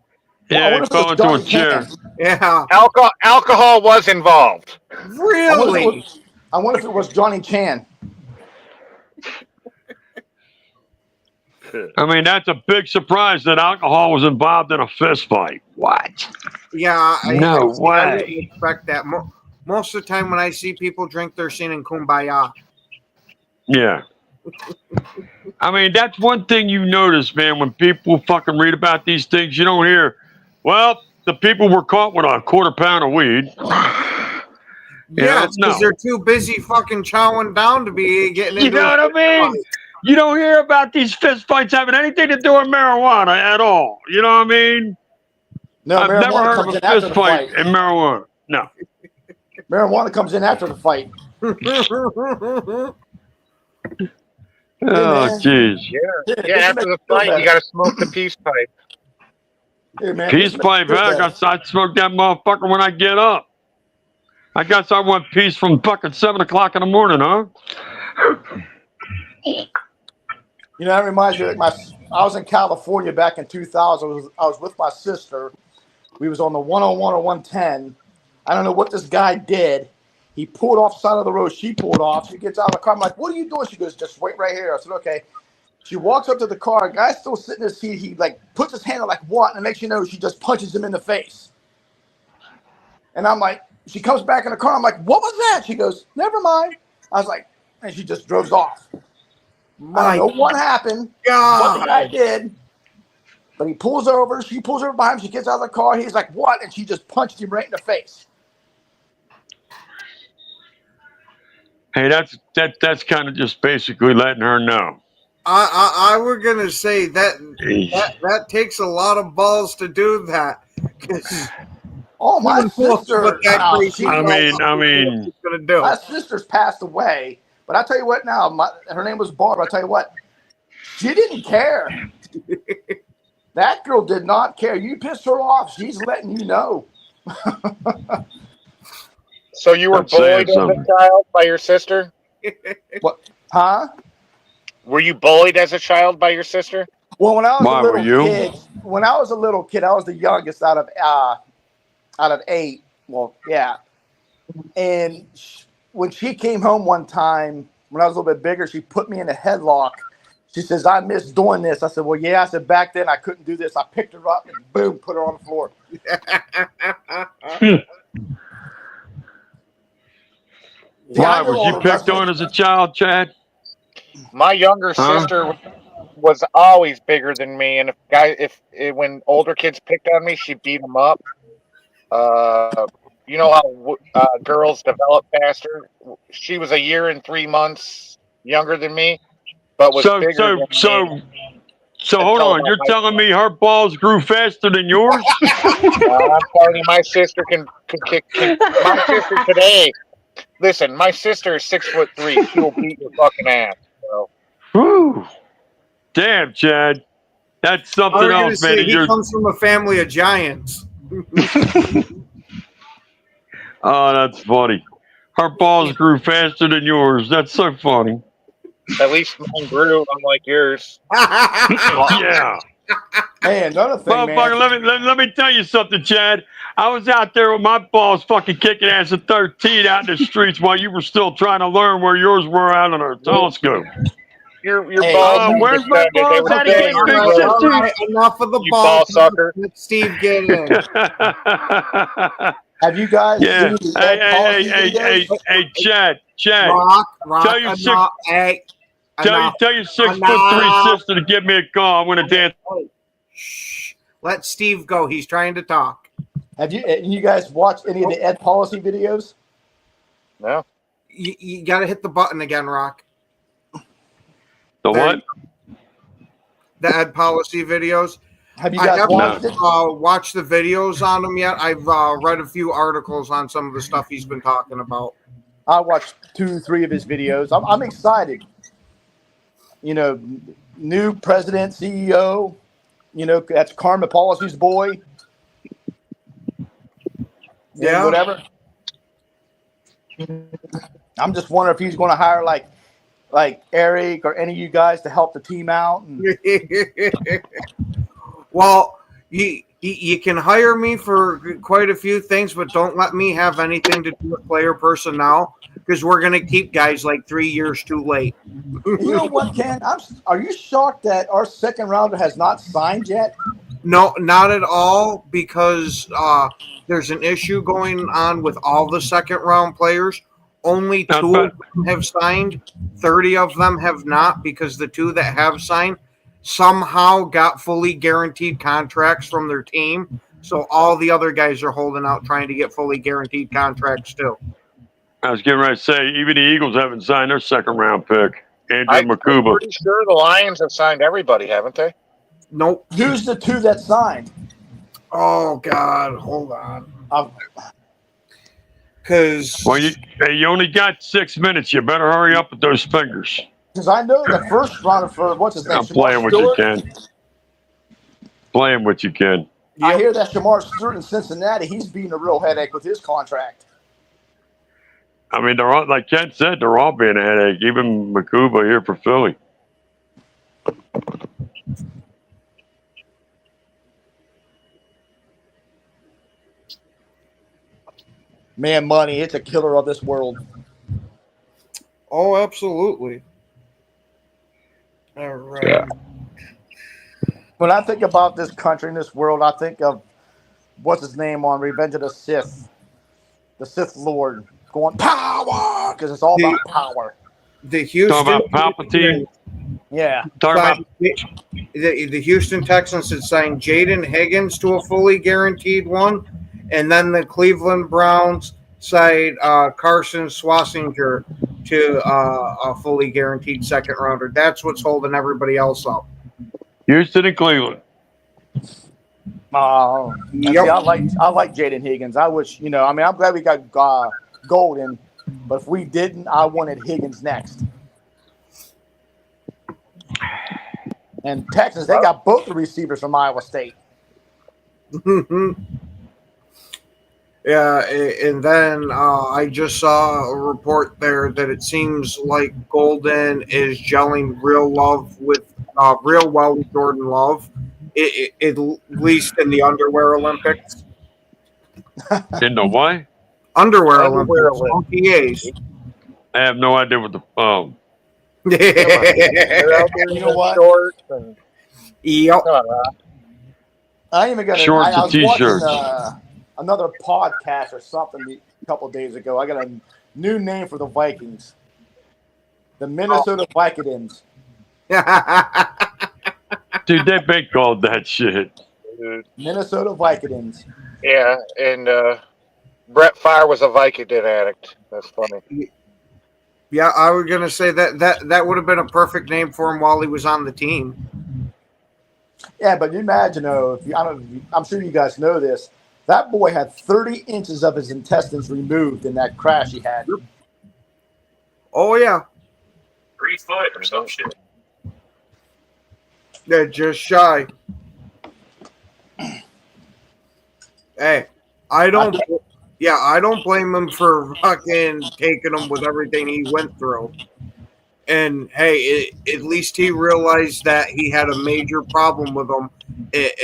Yeah, he fell into a chair. Yeah. Alcohol was involved. Really? I wonder if it was Johnny Chan. I mean, that's a big surprise that alcohol was involved in a fist fight. What? Yeah. No way. I didn't expect that. Most of the time when I see people drink, they're singing Kumbaya. Yeah. I mean, that's one thing you notice, man, when people fucking read about these things, you don't hear, well, the people were caught with a quarter pound of weed. Yeah, because they're too busy fucking chowing down to be getting into You know what I mean? Fight. You don't hear about these fist fights having anything to do with marijuana at all. You know what I mean? No, I've never heard of comes a in after fist the fight fight. in marijuana. No. Marijuana comes in after the fight. Oh, jeez. Yeah, after the fight, you got to smoke the peace pipe. Hey, man, Peace pipe, I smoke that motherfucker when I get up. I guess I want peace from fucking 7 o'clock in the morning, huh? You know, that reminds me of I was in California back in 2000. I was with my sister. We was on the 101 or 110. I don't know what this guy did. He pulled off side of the road. She pulled off. She gets out of the car. I'm like, what are you doing? She goes, just wait right here. I said, okay. She walks up to the car. Guy's still sitting in his seat. He like puts his hand on like what? And next you know, she just punches him in the face. And I'm like, she comes back in the car. I'm like, what was that? She goes, never mind. I was like, and she just drove off. I don't know what happened. What the guy did. But he pulls over. She pulls over behind him. She gets out of the car. He's like, "What?" And she just punched him right in the face. Hey, that's kind of just basically letting her know. I were gonna say that takes a lot of balls to do that. Oh, my sister! I mean, my sister's passed away. But I tell you what, now her name was Barbara. I tell you what, she didn't care. That girl did not care. You pissed her off, she's letting you know. So you were bullied as a child by your sister? What? Huh? Were you bullied as a child by your sister? Well, when I was a little kid, I was the youngest out of 8. Well, yeah. And when she came home one time, when I was a little bit bigger, she put me in a headlock. She says, "I miss doing this." I said, "Well, yeah." I said, "Back then I couldn't do this." I picked her up and boom, put her on the floor. Why was you picked on as a child, Chad? My younger sister was always bigger than me, and when older kids picked on me, she beat them up. You know how girls develop faster. She was a year and 3 months younger than me, but was bigger than me. So hold on, you're telling me her balls grew faster than yours? I'm telling you, my sister can kick. My sister today. Listen, my sister is 6'3". She will beat your fucking ass. So. Whew. Damn, Chad. That's something else, man. He comes from a family of giants. Oh, that's funny. Her balls grew faster than yours. That's so funny. At least mine grew, unlike yours. Yeah. Hey, another thing, man. Let me tell you something, Chad. I was out there with my balls fucking kicking ass at 13 out in the streets while you were still trying to learn where yours were out on a telescope. Your balls. Where's my balls out again, big sister? Enough of the you ball sucker. Let Steve get in. Have you guys seen the Hey, Chad. Rock, tell your tell your 6'3" sister to give me a call. I'm gonna dance. Shh. Let Steve go. He's trying to talk. Have you guys watched any of the Ed Policy videos? No. You got to hit the button again, Rock. The what? The Ed Policy videos. Have you guys watched the videos on them yet? I've read a few articles on some of the stuff he's been talking about. I watched 2-3 of his videos. I'm excited. You know, new president, CEO. You know, that's Karma Policy's boy. Yeah. Whatever. I'm just wondering if he's going to hire like Eric or any of you guys to help the team out. Well, you can hire me for quite a few things, but don't let me have anything to do with player personnel because we're going to keep guys like 3 years too late. You know what, Ken? Are you shocked that our second rounder has not signed yet? No, not at all, because there's an issue going on with all the second round players. Only 2 of them have signed. 30 of them have not, because the 2 that have signed somehow got fully guaranteed contracts from their team. So all the other guys are holding out trying to get fully guaranteed contracts too. I was getting ready to say, even the Eagles haven't signed their second round pick, Andrew Makuba. I'm pretty sure the Lions have signed everybody, haven't they? Nope. Who's the 2 that signed? Oh, God. Hold on. Because you only got 6 minutes. You better hurry up with those fingers. Because I know the first rounder for what's his name? I'm playing what you can. Playing what you can. I hear that Shamar Stewart in Cincinnati, he's being a real headache with his contract. I mean, they're all, like Ken said, they're all being a headache. Even Makuba here for Philly. Man, money, it's a killer of this world. Oh, absolutely. All right. Yeah. When I think about this country and this world, I think of what's his name on Revenge of the Sith Lord, going power, because it's all about power. The Houston talking about Palpatine. Yeah. Talking about The Houston Texans had signed Jaden Higgins to a fully guaranteed one, and then the Cleveland Browns signed Carson Swasinger to a fully guaranteed second rounder. That's what's holding everybody else up. Houston and Cleveland. Yep. See, I like Jaden Higgins. I wish, I'm glad we got Golden, but if we didn't, I wanted Higgins next. And Texas, they got both the receivers from Iowa State. Yeah, and then I just saw a report there that it seems like Golden is gelling real well with Jordan Love, at least in the underwear Olympics. In the what? Underwear Olympics. OTAs. I have no idea what the You know what? Yep. I ain't even gonna. Shorts I and was t-shirts. watching another podcast or something a couple of days ago. I got a new name for the Vikings, the Minnesota Vikings. Dude, they've been called that shit. Minnesota Vikings. Yeah, and Brett Favre was a Viking addict. That's funny. Yeah, I was gonna say that would have been a perfect name for him while he was on the team. Yeah, but you imagine, I'm sure you guys know this. That boy had 30 inches of his intestines removed in that crash he had. Oh yeah, 3 foot or some shit. they're just shy. Hey, I don't blame him for fucking taking him with everything he went through. And hey, at least he realized that he had a major problem with him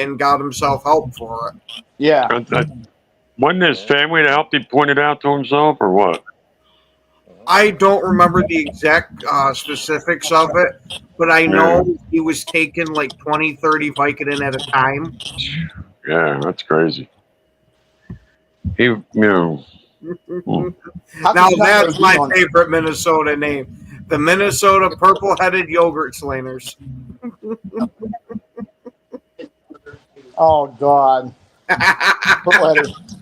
and got himself help for it. Yeah. Wasn't his family that helped him point it out to himself, or what? I don't remember the exact specifics of it, but I know he was taking like 20, 30 Vicodin at a time. Yeah, that's crazy. Now that's my favorite Minnesota name. The Minnesota Purple-Headed Yogurt Slingers. Oh, God.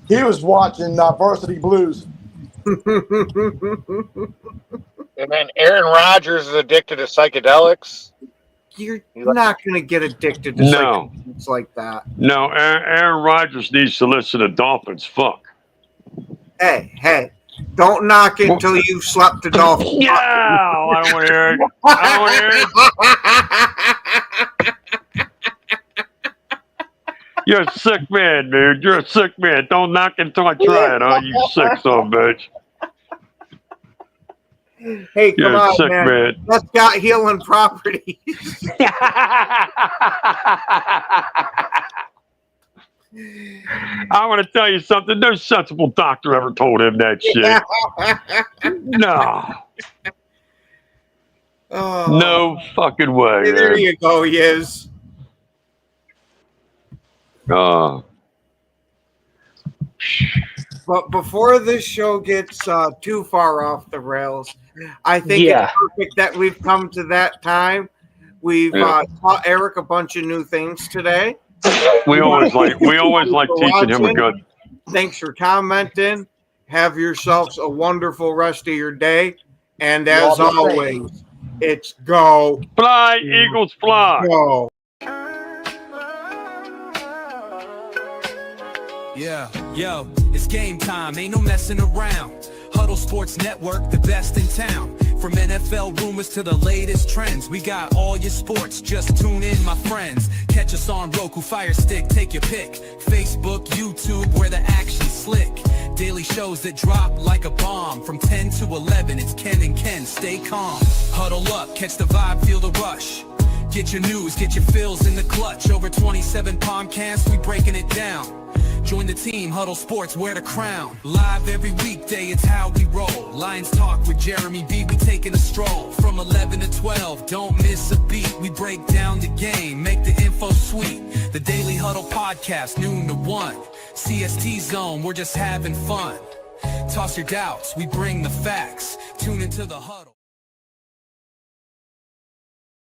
He was watching Varsity Blues. And then Aaron Rodgers is addicted to psychedelics. You're not going to get addicted to psychedelics like that. No, Aaron Rodgers needs to listen to Dolphins. Fuck. Hey. Don't knock it until you've slept a dolphin. Yeah, I don't want to hear it. You're a sick man, dude. You're a sick man. Don't knock it until I try it, huh? You sick son of a bitch. Hey, You're come a on, sick man. That's got healing properties. I want to tell you something. No sensible doctor ever told him that shit. No. Oh, no fucking way. There man. you go, Yiz. But before this show gets too far off the rails, I think it's perfect that we've come to that time. We've taught Eric a bunch of new things today. We always like teaching him a good. Thanks for commenting. Have yourselves a wonderful rest of your day. And as always, it's go. Fly, Eagles, fly. Go. Yeah, yo, it's game time. Ain't no messing around. Huddle Sports Network, the best in town. From NFL rumors to the latest trends, we got all your sports. Just tune in, my friends. Catch us on Roku, Fire Stick, take your pick. Facebook, YouTube, where the action's slick. Daily shows that drop like a bomb. From 10 to 11, it's Ken and Ken. Stay calm. Huddle up, catch the vibe, feel the rush. Get your news, get your fills in the clutch. Over 27 podcasts, we breaking it down. Join the team, Huddle Sports, wear the crown. Live every weekday, it's how we roll. Lions Talk with Jeremy B, we taking a stroll. From 11 to 12, don't miss a beat. We break down the game, make the info sweet. The Daily Huddle podcast, noon to 1. CST Zone, we're just having fun. Toss your doubts, we bring the facts. Tune into the Huddle.